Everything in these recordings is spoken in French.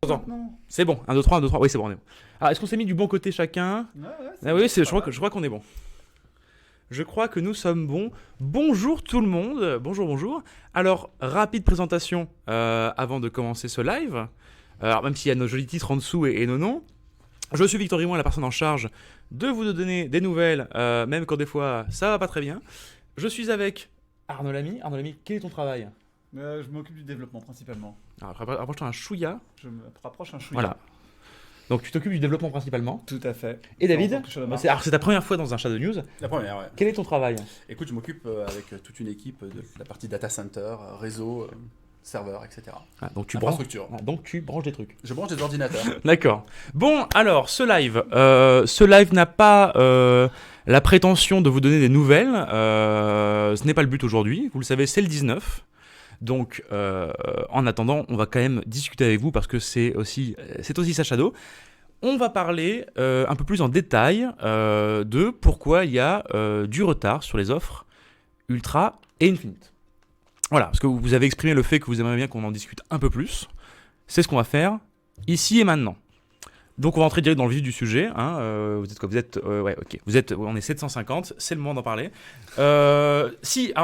t'entends. maintenant. C'est bon. 1, 2, 3, 1, 2, 3. Oui, c'est bon, on est bon. Alors, est-ce qu'on s'est mis du bon côté chacun ? Ouais, Ah oui, c'est je crois qu'on est bon. Je crois que nous sommes bons. Bonjour tout le monde. Bonjour. Alors, rapide présentation avant de commencer ce live. Alors, même s'il y a nos jolis titres en dessous et nos noms. Je suis Victor Rimon, la personne en charge de vous donner des nouvelles, même quand des fois ça va pas très bien. Je suis avec Arnaud Lamy. Arnaud Lamy, quel est ton travail ? Je m'occupe du développement principalement. Alors, rapproche-toi un chouïa. Je me rapproche un chouïa. Voilà. Donc, tu t'occupes du développement principalement. Tout à fait. Et David ? Alors, C'est ta première fois dans un Shadow News. La première, ouais. Quel est ton travail ? Écoute, je m'occupe avec toute une équipe de la partie data center, réseau, serveur, etc. Ah, donc, Infrastructure. donc, tu branches des trucs. Je branche des ordinateurs. D'accord. Bon, alors, ce live n'a pas la prétention de vous donner des nouvelles. Ce n'est pas le but aujourd'hui. Vous le savez, c'est le 19. Donc, en attendant, on va quand même discuter avec vous parce que c'est aussi ça Shadow. On va parler un peu plus en détail de pourquoi il y a du retard sur les offres Ultra et Infinite. Voilà, parce que vous avez exprimé le fait que vous aimeriez bien qu'on en discute un peu plus. C'est ce qu'on va faire ici et maintenant. Donc on va entrer direct dans le vif du sujet. Vous êtes quoi ? On est 750, c'est le moment d'en parler. Alors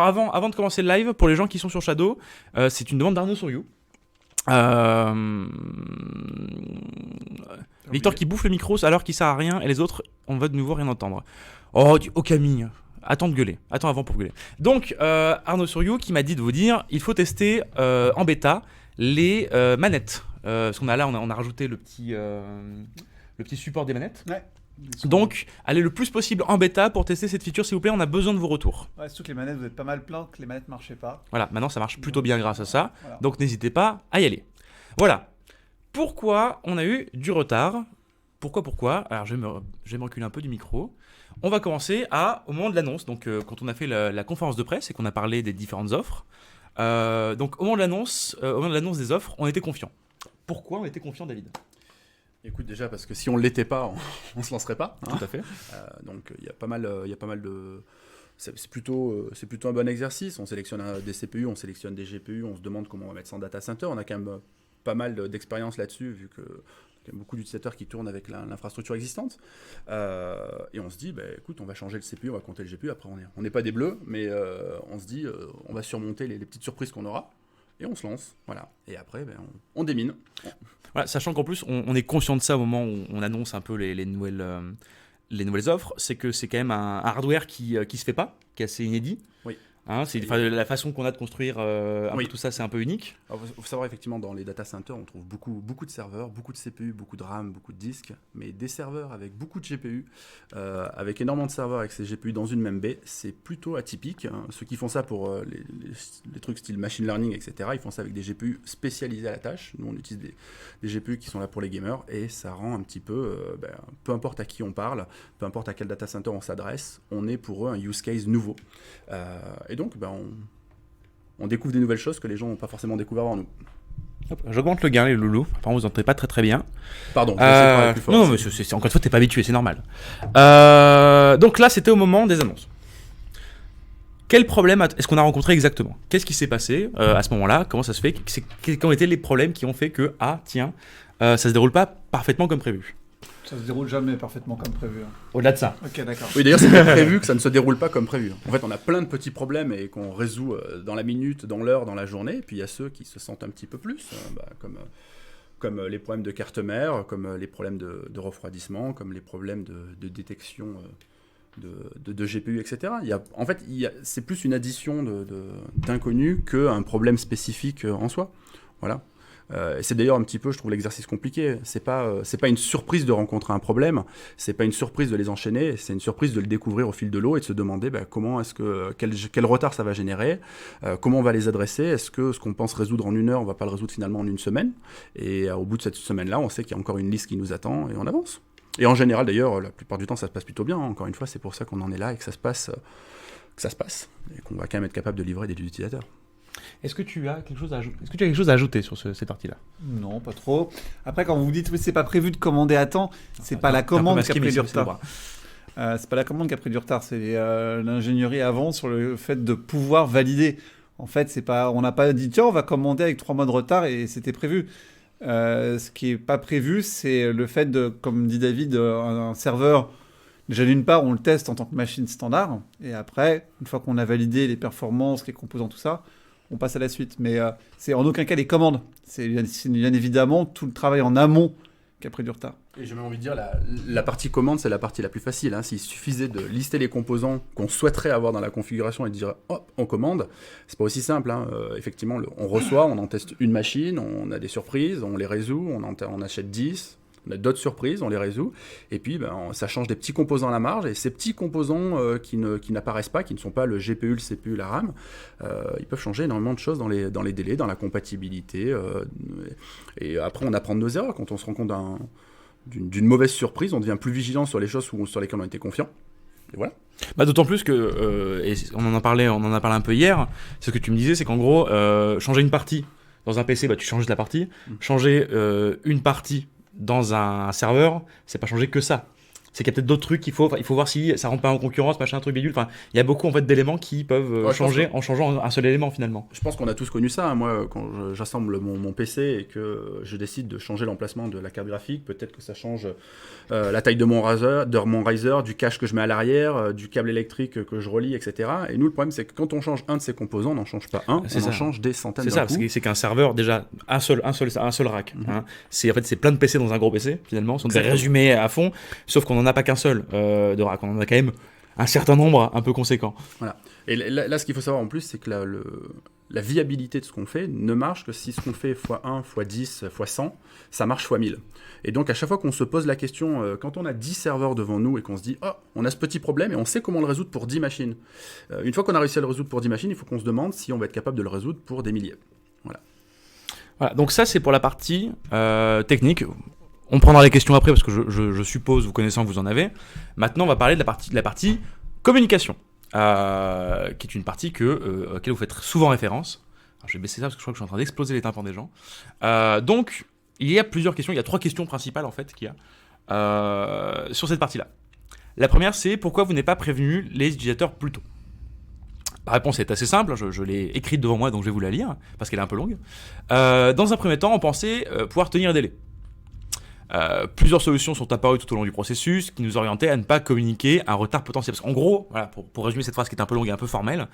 avant de commencer le live, pour les gens qui sont sur Shadow, c'est une demande d'Arnaud sur You. Victor qui bouffe le micro alors qu'il sert à rien et les autres, on va de nouveau rien entendre. Oh Camille, attends de gueuler. Attends avant pour gueuler. Donc Arnaud sur You qui m'a dit de vous dire, il faut tester en bêta les manettes. Parce qu'on a rajouté le petit support des manettes. Ouais. Donc, allez le plus possible en bêta pour tester cette feature, s'il vous plaît. On a besoin de vos retours. Ouais, surtout que les manettes, vous êtes pas mal plaints que les manettes marchaient pas. Voilà, maintenant ça marche plutôt bien grâce à ça. Voilà. Donc, n'hésitez pas à y aller. Voilà. Pourquoi on a eu du retard ? Pourquoi ? Alors, je vais me reculer un peu du micro. On va commencer au moment de l'annonce. Donc, quand on a fait la conférence de presse et qu'on a parlé des différentes offres. Donc, au moment de l'annonce des offres, on était confiants. Pourquoi on était confiant, David ? Écoute, déjà, parce que si on ne l'était pas, on ne se lancerait pas. Hein. Tout à fait. Donc, il y a pas mal de... C'est plutôt un bon exercice. On sélectionne des CPU, on sélectionne des GPU, on se demande comment on va mettre ça en data center. On a quand même pas mal d'expérience là-dessus, vu que y a beaucoup d'utilisateurs qui tournent avec l'infrastructure existante. Et on se dit, écoute, on va changer le CPU, on va compter le GPU. Après, on n'est pas des bleus, mais on se dit, on va surmonter les petites surprises qu'on aura. Et on se lance, voilà. Et après, on démine. Voilà, sachant qu'en plus, on est conscient de ça au moment où on annonce un peu les nouvelles offres, c'est que c'est quand même un hardware qui se fait pas, qui est assez inédit. Oui. La façon qu'on a de construire peu tout ça, c'est un peu unique. Il faut savoir, effectivement, dans les data centers, on trouve beaucoup de serveurs, beaucoup de CPU, beaucoup de RAM, beaucoup de disques, mais des serveurs avec beaucoup de GPU, avec énormément de serveurs avec ces GPU dans une même baie, c'est plutôt atypique. Hein. Ceux qui font ça pour les trucs style machine learning, etc., ils font ça avec des GPU spécialisés à la tâche. Nous, on utilise des GPU qui sont là pour les gamers, et ça rend un petit peu, peu importe à qui on parle, peu importe à quel data center on s'adresse, on est pour eux un use case nouveau. Et donc, on découvre des nouvelles choses que les gens n'ont pas forcément découvert avant nous. Hop, j'augmente le gain, les loulous. Apparemment, vous n'entendez pas très bien. Pardon, je vais essayer de parler plus fort. Non, mais encore une fois, t'es pas habitué, c'est normal. Donc là, c'était au moment des annonces. Quel problème est-ce qu'on a rencontré exactement ? Qu'est-ce qui s'est passé à ce moment-là ? Comment ça se fait ? Quels ont été les problèmes qui ont fait que, ça se déroule pas parfaitement comme prévu ? Ça se déroule jamais parfaitement comme prévu. Hein. Au-delà de ça. Ok, d'accord. Oui, d'ailleurs, c'était prévu que ça ne se déroule pas comme prévu. En fait, on a plein de petits problèmes et qu'on résout dans la minute, dans l'heure, dans la journée. Et puis, il y a ceux qui se sentent un petit peu plus, comme les problèmes de carte mère, comme les problèmes de refroidissement, comme les problèmes de détection de GPU, etc. C'est plus une addition d'inconnus qu'un problème spécifique en soi. Voilà. C'est d'ailleurs un petit peu, je trouve, l'exercice compliqué. C'est pas une surprise de rencontrer un problème, c'est pas une surprise de les enchaîner, c'est une surprise de le découvrir au fil de l'eau et de se demander quel retard ça va générer, comment on va les adresser, est-ce que ce qu'on pense résoudre en une heure, on va pas le résoudre finalement en une semaine, et au bout de cette semaine-là, on sait qu'il y a encore une liste qui nous attend et on avance. Et en général, d'ailleurs, la plupart du temps, ça se passe plutôt bien. Encore une fois, c'est pour ça qu'on en est là et que ça se passe, et qu'on va quand même être capable de livrer des utilisateurs. Est-ce que tu as quelque chose à ajouter sur cette partie-là ? Non, pas trop. Après, quand vous dites que c'est pas prévu de commander à temps, c'est pas la commande qui a pris du retard. C'est pas la commande qui a pris du retard, c'est l'ingénierie avant sur le fait de pouvoir valider. En fait, on n'a pas dit tiens, on va commander avec 3 mois de retard et c'était prévu. Ce qui n'est pas prévu, c'est le fait de, comme dit David, un serveur, déjà d'une part, on le teste en tant que machine standard, et après, une fois qu'on a validé les performances, les composants, tout ça, on passe à la suite. Mais c'est en aucun cas les commandes. C'est bien évidemment tout le travail en amont qui a pris du retard. Et j'ai même envie de dire, la partie commande, c'est la partie la plus facile. S'il suffisait de lister les composants qu'on souhaiterait avoir dans la configuration et de dire hop, on commande, c'est pas aussi simple. Effectivement, on reçoit, on en teste une machine, on a des surprises, on les résout, on achète 10. On a d'autres surprises, on les résout, et puis ça change des petits composants à la marge, et ces petits composants qui n'apparaissent pas, qui ne sont pas le GPU, le CPU, la RAM, ils peuvent changer énormément de choses dans les délais, dans la compatibilité, et après on apprend de nos erreurs. Quand on se rend compte d'une mauvaise surprise, on devient plus vigilant sur les choses sur lesquelles on était confiant. Et voilà. D'autant plus que, et on en a parlé un peu hier, ce que tu me disais, c'est qu'en gros, changer une partie dans un PC, tu changes la partie, changer une partie dans un serveur, c'est pas changer que ça. C'est qu'il y a peut-être d'autres trucs il faut voir si ça rentre pas en concurrence, machin, truc bidule. Enfin, il y a beaucoup en fait d'éléments qui peuvent changer en changeant un seul élément finalement. Je pense qu'on a tous connu ça. Moi, quand j'assemble mon PC et que je décide de changer l'emplacement de la carte graphique, peut-être que ça change la taille de mon riser, du cache que je mets à l'arrière, du câble électrique que je relie, etc. Et nous, le problème, c'est que quand on change un de ces composants, on n'en change pas un, on en change des centaines d'un coup. C'est qu'un serveur, déjà, un seul rack. C'est plein de PC dans un gros PC, finalement. Ce sont des résumés à fond, sauf qu'on n'en a pas qu'un seul de rack. On en a quand même un certain nombre un peu conséquent. Voilà. Et là, ce qu'il faut savoir en plus, c'est que la viabilité de ce qu'on fait ne marche que si ce qu'on fait x1, x10, x100, ça marche x1000. Et donc, à chaque fois qu'on se pose la question, quand on a 10 serveurs devant nous et qu'on se dit « Oh, on a ce petit problème et on sait comment le résoudre pour 10 machines. » Une fois qu'on a réussi à le résoudre pour 10 machines, il faut qu'on se demande si on va être capable de le résoudre pour des milliers. Voilà. Donc ça, c'est pour la partie technique. On prendra les questions après parce que je suppose, vous connaissant, que vous en avez. Maintenant, on va parler de la partie communication, qui est une partie auquel vous faites souvent référence. Alors, je vais baisser ça parce que je crois que je suis en train d'exploser les tympans des gens. Donc, il y a plusieurs questions. Il y a 3 questions principales en fait qu'il y a sur cette partie-là. La première, c'est pourquoi vous n'avez pas prévenu les utilisateurs plus tôt ? La réponse est assez simple, je l'ai écrite devant moi, donc je vais vous la lire, parce qu'elle est un peu longue. Dans un premier temps, on pensait pouvoir tenir un délai. Plusieurs solutions sont apparues tout au long du processus qui nous orientaient à ne pas communiquer un retard potentiel. Parce qu'en gros, voilà, pour résumer cette phrase qui est un peu longue et un peu formelle,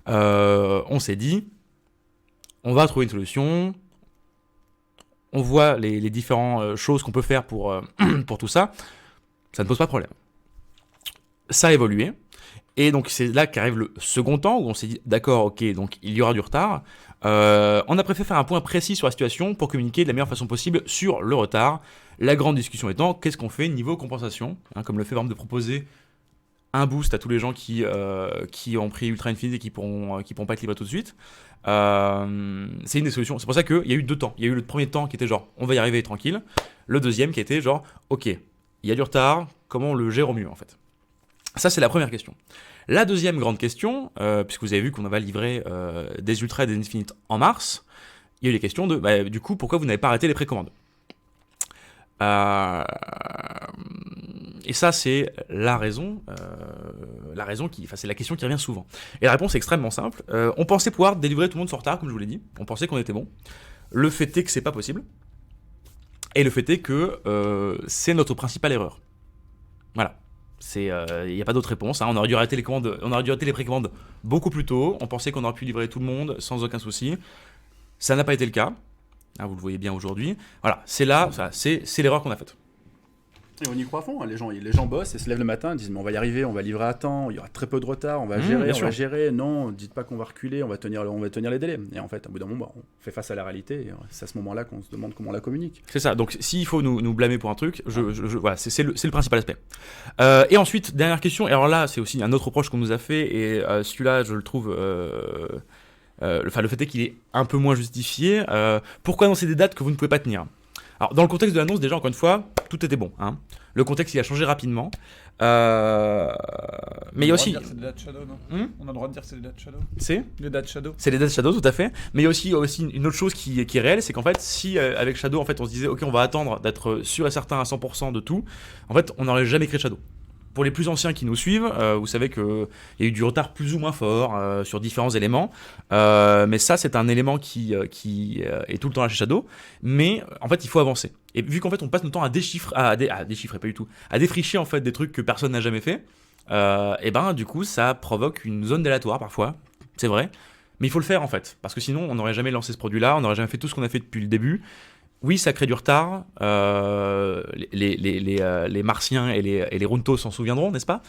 on s'est dit, on va trouver une solution, on voit les différentes choses qu'on peut faire pour tout ça, ça ne pose pas de problème. Ça a évolué. Et donc c'est là qu'arrive le second temps où on s'est dit d'accord, ok, donc il y aura du retard. On a préféré faire un point précis sur la situation pour communiquer de la meilleure façon possible sur le retard. La grande discussion étant qu'est-ce qu'on fait niveau compensation, comme le fait par exemple de proposer un boost à tous les gens qui ont pris Ultra Infinite et qui pourront pas être livrés tout de suite. C'est une des solutions. C'est pour ça qu'il y a eu 2 temps. Il y a eu le premier temps qui était genre on va y arriver tranquille. Le deuxième qui était genre ok, il y a du retard, comment on le gère au mieux en fait. Ça, c'est la première question. La deuxième grande question, puisque vous avez vu qu'on va livrer des Ultra et des Infinite en mars, il y a eu les questions de, du coup, pourquoi vous n'avez pas arrêté les précommandes ? Et ça, c'est la raison c'est la question qui revient souvent. Et la réponse est extrêmement simple. On pensait pouvoir délivrer tout le monde sans retard, comme je vous l'ai dit. On pensait qu'on était bon. Le fait est que c'est pas possible. Et le fait est que c'est notre principale erreur. Voilà. Il n'y a pas d'autre réponse. On aurait dû arrêter les précommandes beaucoup plus tôt. On pensait qu'on aurait pu livrer tout le monde sans aucun souci. Ça n'a pas été le cas. Vous le voyez bien aujourd'hui. Voilà, c'est l'erreur qu'on a faite. Et on y croit à fond. Les gens bossent et se lèvent le matin et disent mais on va y arriver, on va livrer à temps, il y aura très peu de retard, on va gérer. Non, dites pas qu'on va reculer, on va tenir les délais. Et en fait, au bout d'un moment, on fait face à la réalité. Et c'est à ce moment-là qu'on se demande comment on la communique. C'est ça. Donc, s'il faut nous blâmer pour un truc, voilà, c'est le principal aspect. Et ensuite, dernière question. Et alors là, c'est aussi un autre reproche qu'on nous a fait. Et celui-là, je le trouve. Le fait est qu'il est un peu moins justifié. Pourquoi annoncer des dates que vous ne pouvez pas tenir ? Alors, dans le contexte de l'annonce, déjà, encore une fois, tout était bon. Le contexte, il a changé rapidement. Mais il y a aussi... On a le droit de dire que c'est des dates shadow, non On a le droit de dire que c'est des dates shadow. C'est les dates shadow. C'est les dates shadow, tout à fait. Mais il y a aussi une autre chose qui est réelle, c'est qu'en fait, si avec Shadow, en fait, on se disait, ok, on va attendre d'être sûr et certain à 100% de tout, en fait, on n'aurait jamais créé Shadow. pour les plus anciens qui nous suivent, vous savez qu'il y a eu du retard plus ou moins fort sur différents éléments. Mais ça, c'est un élément qui est tout le temps là chez Shadow. Mais en fait, il faut avancer. Et vu qu'en fait, on passe notre temps à déchiffrer, pas du tout, à défricher en fait des trucs que personne n'a jamais fait, et ben du coup, ça provoque une zone d'aléatoire parfois. C'est vrai. Mais il faut le faire en fait, parce que sinon on n'aurait jamais lancé ce produit-là, on n'aurait jamais fait tout ce qu'on a fait depuis le début. Oui, ça crée du retard. Les Martiens et les Runtos s'en souviendront, n'est-ce pas ?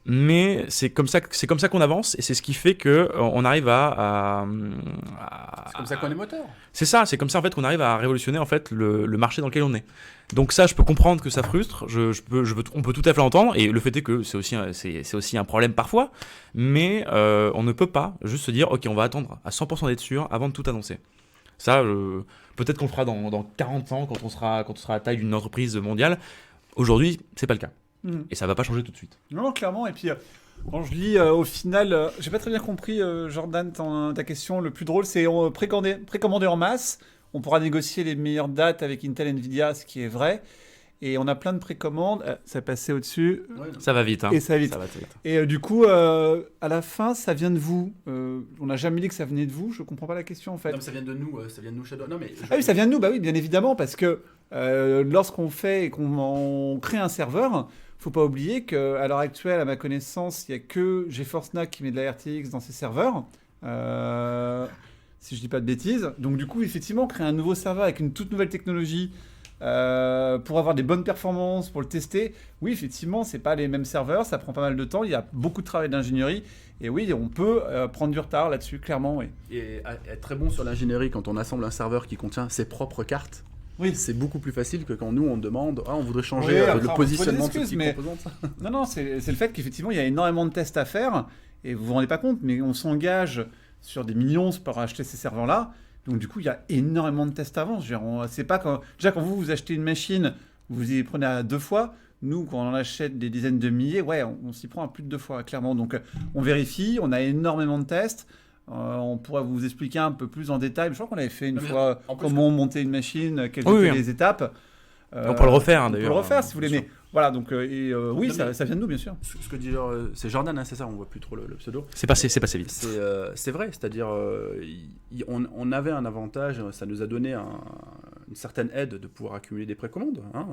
Mais c'est comme ça qu'on avance, et c'est ce qui fait que on arrive C'est comme ça qu'on est moteur. C'est ça, c'est comme ça en fait qu'on arrive à révolutionner en fait le marché dans lequel on est. Donc ça, je peux comprendre que ça frustre. On peut tout à fait l'entendre, et le fait est que c'est aussi un problème parfois. Mais on ne peut pas juste se dire ok, on va attendre à 100% d'être sûr avant de tout annoncer. Ça, peut-être qu'on le fera dans 40 ans quand on sera à la taille d'une entreprise mondiale. Aujourd'hui, c'est pas le cas. Et ça va pas changer tout de suite. Non, clairement. Et puis, quand je lis, au final, j'ai pas très bien compris, Jordan, ta question. Le plus drôle, c'est précommander en masse. On pourra négocier les meilleures dates avec Intel et Nvidia, ce qui est vrai. Et on a plein de précommandes. Ça passait au-dessus. Ça va vite. Hein. Et ça va vite. Et du coup, à la fin, ça vient de vous. On n'a jamais dit que ça venait de vous. Je comprends pas la question, en fait. Non, mais ça vient de nous Shadow. Non, mais Ah oui, ça vient de nous. Bah oui, bien évidemment, parce que lorsqu'on fait et qu'on crée un serveur, faut pas oublier qu'à l'heure actuelle, à ma connaissance, il y a que GeForce NAC qui met de la RTX dans ses serveurs. Si je dis pas de bêtises. Donc du coup, effectivement, créer un nouveau serveur avec une toute nouvelle technologie pour avoir des bonnes performances, pour le tester, oui, effectivement, c'est pas les mêmes serveurs, ça prend pas mal de temps, il y a beaucoup de travail d'ingénierie, et oui, on peut prendre du retard là-dessus, clairement, oui. Et être très bon sur l'ingénierie quand on assemble un serveur qui contient ses propres cartes, oui, c'est beaucoup plus facile que quand nous on demande on voudrait changer le positionnement de ce type de composante. Non, c'est le fait qu'effectivement il y a énormément de tests à faire, et vous vous rendez pas compte, mais on s'engage sur des millions pour acheter ces serveurs-là. Donc du coup, il y a énormément de tests avant. C'est pas déjà quand vous achetez une machine, vous y prenez à 2 fois. Nous, quand on en achète des dizaines de milliers, ouais, on s'y prend à plus de 2 fois, clairement. Donc on vérifie, on a énormément de tests. On pourrait vous expliquer un peu plus en détail. Je crois qu'on avait fait une fois comment monter une machine, quelles étaient les étapes. On peut le refaire, d'ailleurs. On peut le refaire, si vous voulez. Mais voilà, donc oui, ça vient de nous, bien sûr. Ce que dit c'est Jordan, hein, c'est ça, on voit plus trop le pseudo. C'est passé vite. C'est vrai, c'est-à-dire on avait un avantage, ça nous a donné une certaine aide de pouvoir accumuler des précommandes. Hein.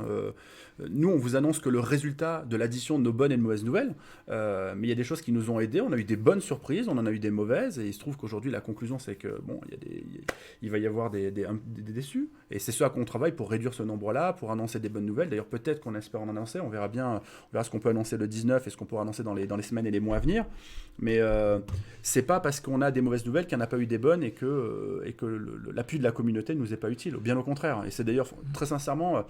Nous, on vous annonce que le résultat de l'addition de nos bonnes et de mauvaises nouvelles, mais il y a des choses qui nous ont aidés, on a eu des bonnes surprises, on en a eu des mauvaises, et il se trouve qu'aujourd'hui, la conclusion, c'est que bon, il va y avoir des déçus, et c'est ce à quoi on travaille pour réduire ce nombre-là, pour annoncer des bonnes nouvelles. D'ailleurs, peut-être qu'on espère en annoncer, on verra ce qu'on peut annoncer le 19 et ce qu'on pourra annoncer dans les semaines et les mois à venir. Mais c'est pas parce qu'on a des mauvaises nouvelles qu'il n'y en a pas eu des bonnes et que l'appui de la communauté ne nous est pas utile. Bien au contraire. Et c'est d'ailleurs, très sincèrement,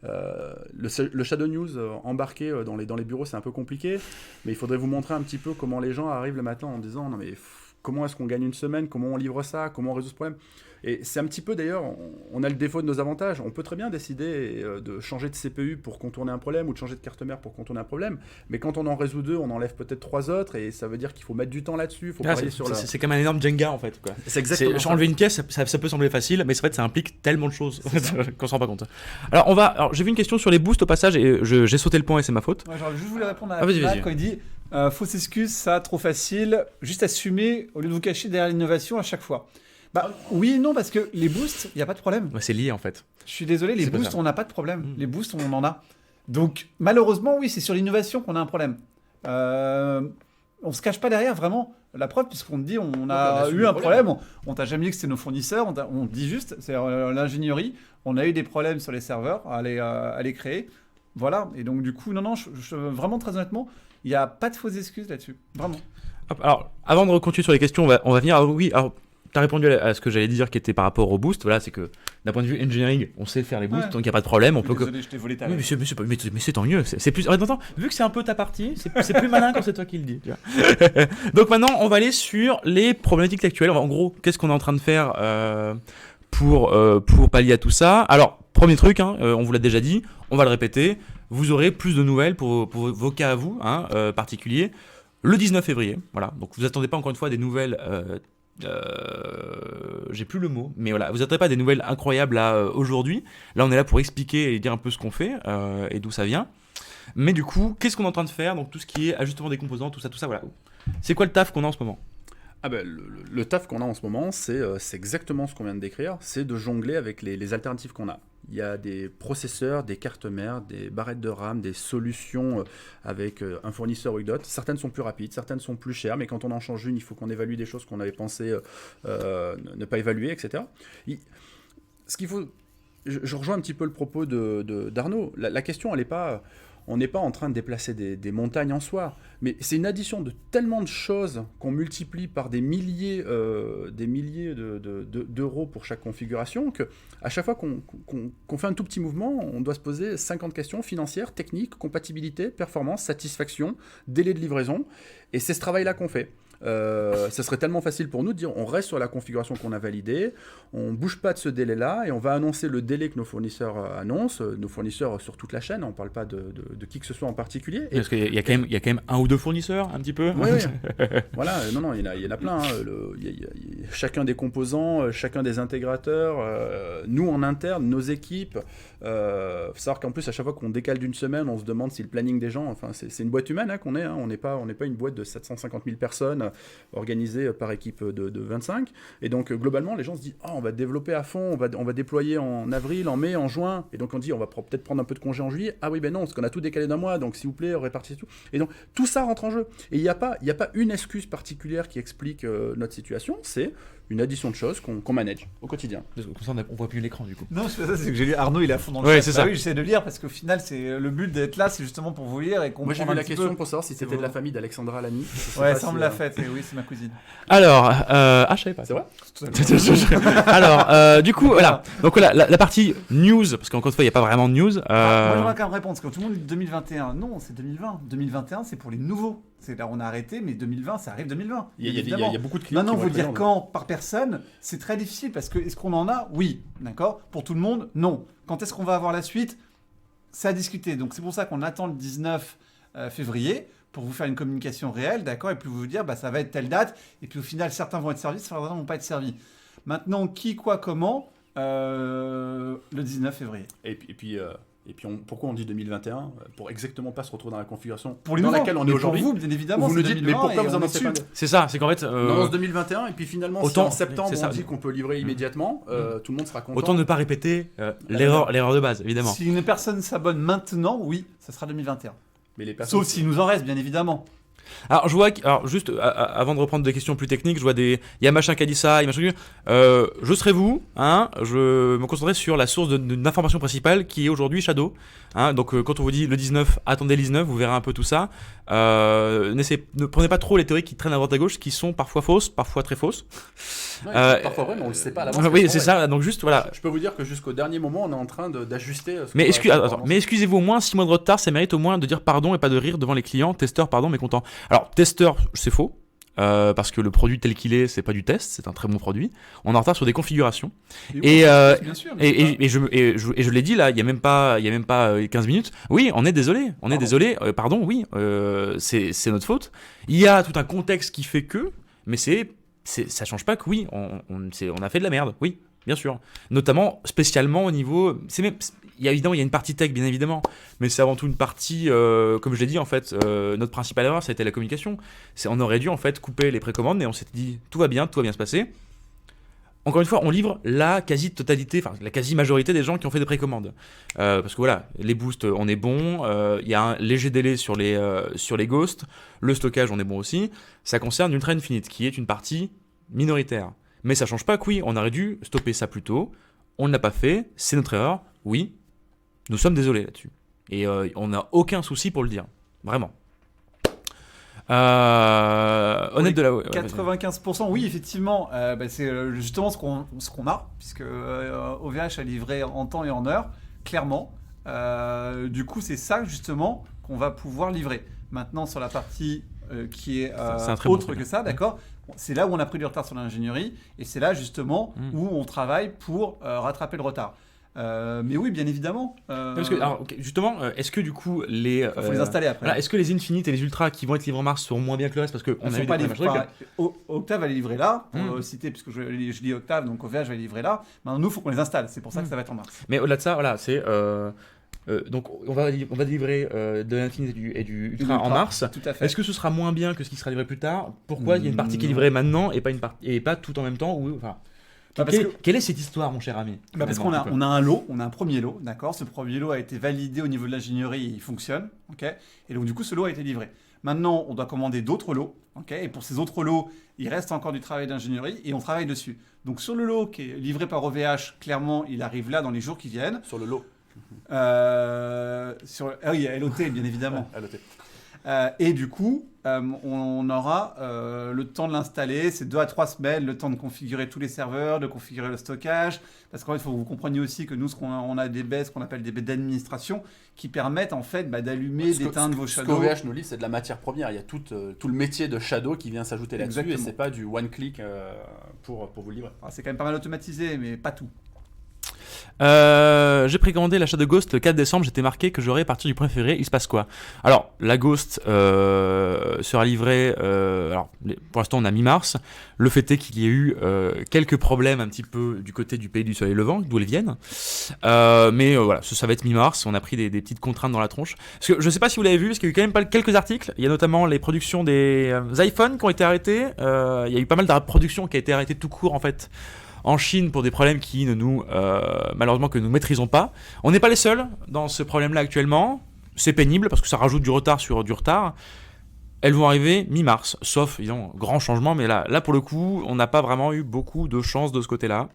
le Shadow News embarqué dans les bureaux, c'est un peu compliqué. Mais il faudrait vous montrer un petit peu comment les gens arrivent le matin en disant non mais comment est-ce qu'on gagne une semaine, comment on livre ça, comment on résout ce problème. Et c'est un petit peu d'ailleurs, on a le défaut de nos avantages. On peut très bien décider de changer de CPU pour contourner un problème ou de changer de carte mère pour contourner un problème. Mais quand on en résout 2, on enlève peut-être 3 autres et ça veut dire qu'il faut mettre du temps là-dessus. C'est comme un énorme Jenga en fait. Quoi. C'est exactement ça. Enlever une pièce, ça peut sembler facile, mais en fait ça implique tellement de choses qu'on se rend pas compte. Alors j'ai vu une question sur les boosts au passage et j'ai sauté le point et c'est ma faute. Ouais, j'aurais juste voulu répondre à Matt quand il dit fausse excuse, ça trop facile, juste assumer au lieu de vous cacher derrière l'innovation à chaque fois. Bah oui et non, parce que les boosts, il n'y a pas de problème. Ouais, c'est lié en fait. Je suis désolé, les boosts, on n'a pas de problème. Les boosts, on en a. Donc malheureusement, oui, c'est sur l'innovation qu'on a un problème. On se cache pas derrière, vraiment. La preuve, puisqu'on te dit, on a eu un problème. On t'a jamais dit que c'était nos fournisseurs. On dit juste, c'est l'ingénierie. On a eu des problèmes sur les serveurs à les créer. Voilà. Et donc du coup, non, vraiment très honnêtement, il n'y a pas de fausses excuses là-dessus. Vraiment. Alors, avant de continuer sur les questions, on va venir. Alors, tu as répondu à ce que j'allais dire qui était par rapport au boost. Voilà, c'est que d'un point de vue engineering, on sait faire les boosts, donc il n'y a pas de problème. Désolé, je t'ai volé ta mais c'est tant mieux. C'est plus. Attends, vu que c'est un peu ta partie, c'est plus malin quand c'est toi qui le dis. Tu vois. Donc maintenant, on va aller sur les problématiques actuelles. En gros, qu'est-ce qu'on est en train de faire pour pallier à tout ça. Alors, premier truc, on vous l'a déjà dit, on va le répéter. Vous aurez plus de nouvelles pour vos cas à vous, particuliers, le 19 février. Voilà. Donc vous attendez pas encore une fois des nouvelles. J'ai plus le mot, mais voilà, vous attendez pas des nouvelles incroyables là aujourd'hui. Là, on est là pour expliquer et dire un peu ce qu'on fait et d'où ça vient. Mais du coup, qu'est-ce qu'on est en train de faire? Donc tout ce qui est ajustement des composants, tout ça, voilà. C'est quoi le taf qu'on a en ce moment? Ah ben, le taf qu'on a en ce moment, c'est exactement ce qu'on vient de décrire, c'est de jongler avec les alternatives qu'on a. Il y a des processeurs, des cartes mères, des barrettes de RAM, des solutions avec un fournisseur ou d'autres. Certaines sont plus rapides, certaines sont plus chères, mais quand on en change une, il faut qu'on évalue des choses qu'on avait pensé ne pas évaluer, etc. Ce qu'il faut... Je rejoins un petit peu le propos d'Arnaud. La question, elle n'est pas... On n'est pas en train de déplacer des montagnes en soi, mais c'est une addition de tellement de choses qu'on multiplie par des milliers d'euros pour chaque configuration, qu'à chaque fois qu'on fait un tout petit mouvement, on doit se poser 50 questions financières, techniques, compatibilité, performance, satisfaction, délai de livraison, et c'est ce travail-là qu'on fait. Ça serait tellement facile pour nous de dire on reste sur la configuration qu'on a validée, on bouge pas de ce délai-là et on va annoncer le délai que nos fournisseurs annoncent, nos fournisseurs sur toute la chaîne, on parle pas de qui que ce soit en particulier. Parce qu'il y a quand même un ou deux fournisseurs, un petit peu. Oui. Voilà, non, il y en a plein. Hein. Chacun des composants, chacun des intégrateurs, nous en interne, nos équipes. Faut savoir qu'en plus, à chaque fois qu'on décale d'une semaine, on se demande si le planning des gens, enfin, c'est une boîte humaine qu'on est. Hein. On n'est pas une boîte de 750 000 personnes organisée par équipe de 25. Et donc, globalement, les gens se disent on va développer à fond, on va déployer en avril, en mai, en juin. Et donc, on dit on va peut-être prendre un peu de congé en juillet. Ah oui, ben non, parce qu'on a tout décalé d'un mois, donc s'il vous plaît, répartissez tout. Et donc, tout ça rentre en jeu. Et il n'y a pas une excuse particulière qui explique notre situation, c'est une addition de choses qu'on manage au quotidien. Comme ça, on voit plus l'écran du coup. Non, c'est pas ça, c'est que j'ai lu Arnaud, il est à fond dans le Ouais, chat. c'est ça. Oui, j'essaie de lire parce qu'au final, c'est le but d'être là, c'est justement pour vous lire et comprendre. Moi, j'ai vu un la petit question peu. pour savoir si c'était de la famille d'Alexandra Lamy. Ouais, ça on me l'a fait, et oui, c'est ma cousine. Alors, je savais pas. C'est vrai? Alors, du coup, voilà. Donc voilà, la partie news, parce qu'encore une fois, il n'y a pas vraiment de news. Moi, j'aimerais quand même répondre, parce que tout le monde dit 2021. Non, c'est 2020. 2021, c'est pour les nouveaux. C'est là on a arrêté, mais 2020, ça arrive 2020. Il y a beaucoup de clients. Maintenant, qui vous vont dire être quand par personne, c'est très difficile parce que est-ce qu'on en a? Oui, d'accord. Pour tout le monde, non. Quand est-ce qu'on va avoir la suite? C'est à discuter. Donc c'est pour ça qu'on attend le 19 février pour vous faire une communication réelle, d'accord, et puis vous dire ça va être telle date. Et puis au final, certains vont être servis, certains vont pas être servis. Maintenant, qui, quoi, comment le 19 février. Et puis pourquoi on dit 2021? Pour exactement pas se retrouver dans la configuration Pour les dans nouveaux, laquelle on est mais aujourd'hui. Pour vous, bien évidemment, Vous nous c'est dites, mais 2020 pourquoi et vous on en est annoncez pas dessus. C'est ça, c'est qu'en fait. On annonce 2021 et puis finalement, autant- en septembre, c'est ça. on dit qu'on peut livrer immédiatement, tout le monde sera content. Autant ne pas répéter l'erreur de base, évidemment. Si une personne s'abonne maintenant, oui, ça sera 2021. Mais les personnes... Sauf s'il nous en reste, bien évidemment. Alors, je vois, juste avant de reprendre des questions plus techniques, je vois il y a machin qui a dit ça, il y a machin qui je serai vous, hein, je me concentrerai sur la source d'information principale qui est aujourd'hui Shadow. Hein, donc, quand on vous dit le 19, attendez le 19, vous verrez un peu tout ça. Ne prenez pas trop les théories qui traînent à droite à gauche, qui sont parfois fausses, parfois très fausses. Ouais, parfois vrai, mais on le sait pas à l'avance. Oui, c'est ça, donc juste voilà. Je peux vous dire que jusqu'au dernier moment, on est en train d'ajuster. Mais excusez-vous au moins, 6 mois de retard, ça mérite au moins de dire pardon et pas de rire devant les clients. Testeur, pardon, mécontent. Alors, testeur, c'est faux. Parce que le produit tel qu'il est, c'est pas du test, c'est un très bon produit. On est en retard sur des configurations. Et je l'ai dit là, il y a même pas 15 minutes. Oui, on est désolé, pardon, oui, c'est notre faute. Il y a tout un contexte qui fait que, mais ça change pas que oui, on a fait de la merde, oui, bien sûr. Notamment, spécialement au niveau, il y a une partie tech, bien évidemment, mais c'est avant tout une partie, comme je l'ai dit, en fait, notre principale erreur, ça a été la communication. On aurait dû, en fait, couper les précommandes, mais on s'était dit, tout va bien se passer. Encore une fois, on livre la quasi-totalité, enfin, la quasi-majorité des gens qui ont fait des précommandes. Parce que voilà, les boosts, on est bon, il y a un léger délai sur les ghosts, le stockage, on est bon aussi. Ça concerne Ultra Infinite, qui est une partie minoritaire. Mais ça change pas que oui, on aurait dû stopper ça plus tôt, on ne l'a pas fait, c'est notre erreur, oui. Nous sommes désolés là-dessus. Et on n'a aucun souci pour le dire. Vraiment. Honnête de la... 95%, oui, effectivement. C'est justement ce qu'on a, puisque OVH a livré en temps et en heure, clairement. Du coup, c'est ça, justement, qu'on va pouvoir livrer. Maintenant, sur la partie qui est autre que ça, d'accord. C'est là où on a pris du retard sur l'ingénierie. Et c'est là, justement, où on travaille pour rattraper le retard. Mais oui, bien évidemment. Parce que, alors, justement, est-ce que du coup il faut les installer après. Voilà, est-ce que les Infinite et les Ultra qui vont être livrés en mars seront moins bien que le reste parce que on a eu des problèmes. Octave va les livrer là, pour citer, puisque je dis Octave, donc OVH va les livrer là. Maintenant, nous, il faut qu'on les installe. C'est pour ça que ça va être en mars. Mais au-delà de ça, voilà, c'est Donc on va délivrer de l'Infinite et du Ultra en mars. Tout à fait. Est-ce que ce sera moins bien que ce qui sera livré plus tard? Pourquoi il y a une partie qui est livrée maintenant et pas tout en même temps enfin, quelle est cette histoire, mon cher ami? Parce qu'on a un lot, on a un premier lot, d'accord. Ce premier lot a été validé au niveau de l'ingénierie et il fonctionne, ok. Et donc du coup, ce lot a été livré. Maintenant, on doit commander d'autres lots, ok. Et pour ces autres lots, il reste encore du travail d'ingénierie et on travaille dessus. Donc sur le lot qui est livré par OVH, clairement, il arrive là dans les jours qui viennent. Sur le lot. Ah oui, LOT, bien évidemment. LOT. Et du coup, on aura le temps de l'installer, c'est 2 à 3 semaines, le temps de configurer tous les serveurs, de configurer le stockage, parce qu'en fait, il faut que vous compreniez aussi que nous, on a des baies, ce qu'on appelle des baies d'administration, qui permettent en fait d'allumer, d'éteindre vos shadows. Ce qu'OVH nous lit, c'est de la matière première. Il y a tout le métier de shadow qui vient s'ajouter là-dessus, et c'est pas du one-click pour vous le livrer. Alors, c'est quand même pas mal automatisé, mais pas tout. J'ai précommandé l'achat de Ghost le 4 décembre, j'étais marqué que j'aurais à partir du 1er février, il se passe quoi? Alors, la Ghost sera livrée, pour l'instant on a mi-mars, le fait est qu'il y a eu quelques problèmes un petit peu du côté du pays du soleil levant, d'où elles viennent, mais voilà, ça va être mi-mars, on a pris des petites contraintes dans la tronche, parce que je sais pas si vous l'avez vu, parce qu'il y a eu quand même quelques articles, il y a notamment les productions des iPhones qui ont été arrêtées, il y a eu pas mal de productions qui a été arrêtée tout court en fait, en Chine pour des problèmes qui malheureusement que nous maîtrisons pas. On n'est pas les seuls dans ce problème-là actuellement. C'est pénible parce que ça rajoute du retard sur du retard. Elles vont arriver mi-mars, sauf disons grand changement, mais là pour le coup, on n'a pas vraiment eu beaucoup de chance de ce côté-là.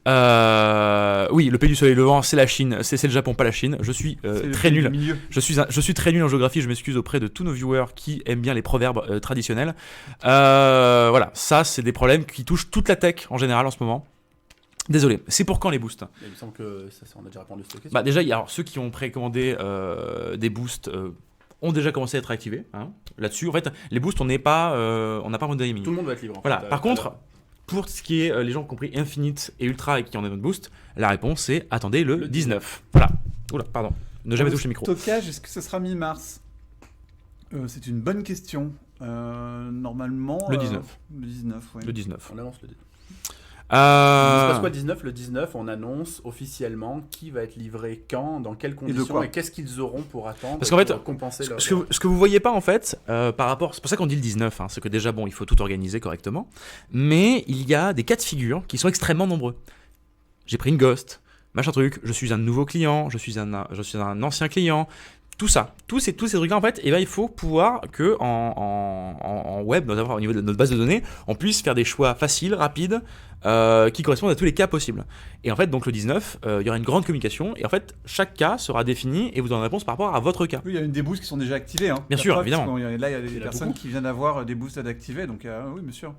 Oui, le pays du soleil levant, c'est la Chine, c'est le Japon, pas la Chine. Je suis très nul. Je suis très nul en géographie. Je m'excuse auprès de tous nos viewers qui aiment bien les proverbes traditionnels. Voilà, ça, c'est des problèmes qui touchent toute la tech en général en ce moment. Désolé. C'est pour quand les boosts? Il me semble que ça, on a déjà répondu à cette question. Bah déjà, alors, ceux qui ont précommandé des boosts ont déjà commencé à être activés. Là-dessus, en fait, les boosts, on n'a pas de timing. Tout le monde va être libre. Voilà. Par contre. Pour ce qui est les gens qui ont compris Infinite et Ultra et qui en ont notre boost, la réponse c'est attendez le 19. Voilà. Oula, pardon. Ne jamais toucher le micro. Stockage, est-ce que ce sera mi-mars? C'est une bonne question. Normalement. Le 19. Le 19, oui. Le 19. On annonce le 19. Il se passe quoi le 19? Le 19, on annonce officiellement qui va être livré quand, dans quelles conditions et qu'est-ce qu'ils auront pour attendre. Parce qu'en fait, compenser ce que vous voyez pas en fait, par rapport, c'est pour ça qu'on dit le 19, c'est que déjà bon, il faut tout organiser correctement, mais il y a des cas de figure qui sont extrêmement nombreux. J'ai pris une Ghost, machin truc, je suis un nouveau client, je suis un ancien client. Tout ça, tous ces trucs-là en fait, et ben il faut pouvoir que en web, notamment au niveau de notre base de données, on puisse faire des choix faciles, rapides, qui correspondent à tous les cas possibles. Et en fait, donc le 19, il y aura une grande communication, et en fait, chaque cas sera défini et vous aurez une réponse par rapport à votre cas. Oui, il y a des boosts qui sont déjà activés. Bien sûr, évidemment. Là, il y a des personnes qui viennent d'avoir des boosts d'activés, donc oui, bien sûr.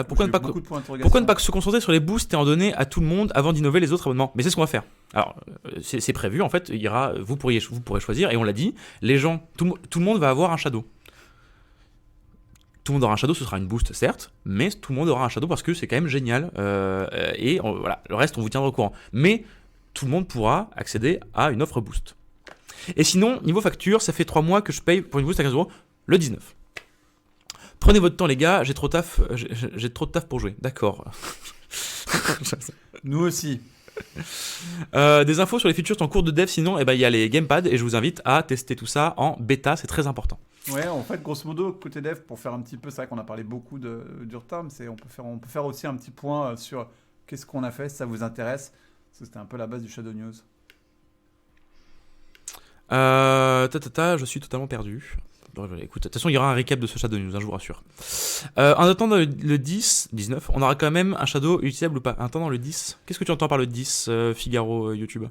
Pourquoi ne pas se concentrer sur les boosts et en donner à tout le monde avant d'innover les autres abonnements? Mais c'est ce qu'on va faire. Alors, c'est prévu, en fait, vous pourrez choisir, et on l'a dit, les gens, tout le monde va avoir un shadow. Tout le monde aura un shadow, ce sera une boost, certes, mais tout le monde aura un shadow parce que c'est quand même génial. Voilà, le reste, on vous tiendra au courant. Mais tout le monde pourra accéder à une offre boost. Et sinon, niveau facture, ça fait 3 mois que je paye pour une boost à 15 € le 19. Prenez votre temps les gars, j'ai trop de taf pour jouer. D'accord. Nous aussi. Des infos sur les features en cours de dev, sinon il y a les gamepads et je vous invite à tester tout ça en bêta, c'est très important. Ouais, en fait, grosso modo, côté dev, pour faire un petit peu, c'est vrai qu'on a parlé beaucoup du retard, mais on peut faire aussi un petit point sur qu'est-ce qu'on a fait, si ça vous intéresse, parce que c'était un peu la base du Shadow News. Je suis totalement perdu. Écoute, de toute façon, il y aura un recap de ce Shadow News, je vous rassure. En attendant le 19, on aura quand même un Shadow utilisable ou pas? En attendant le 10, qu'est-ce que tu entends par le 10, Figaro, YouTube?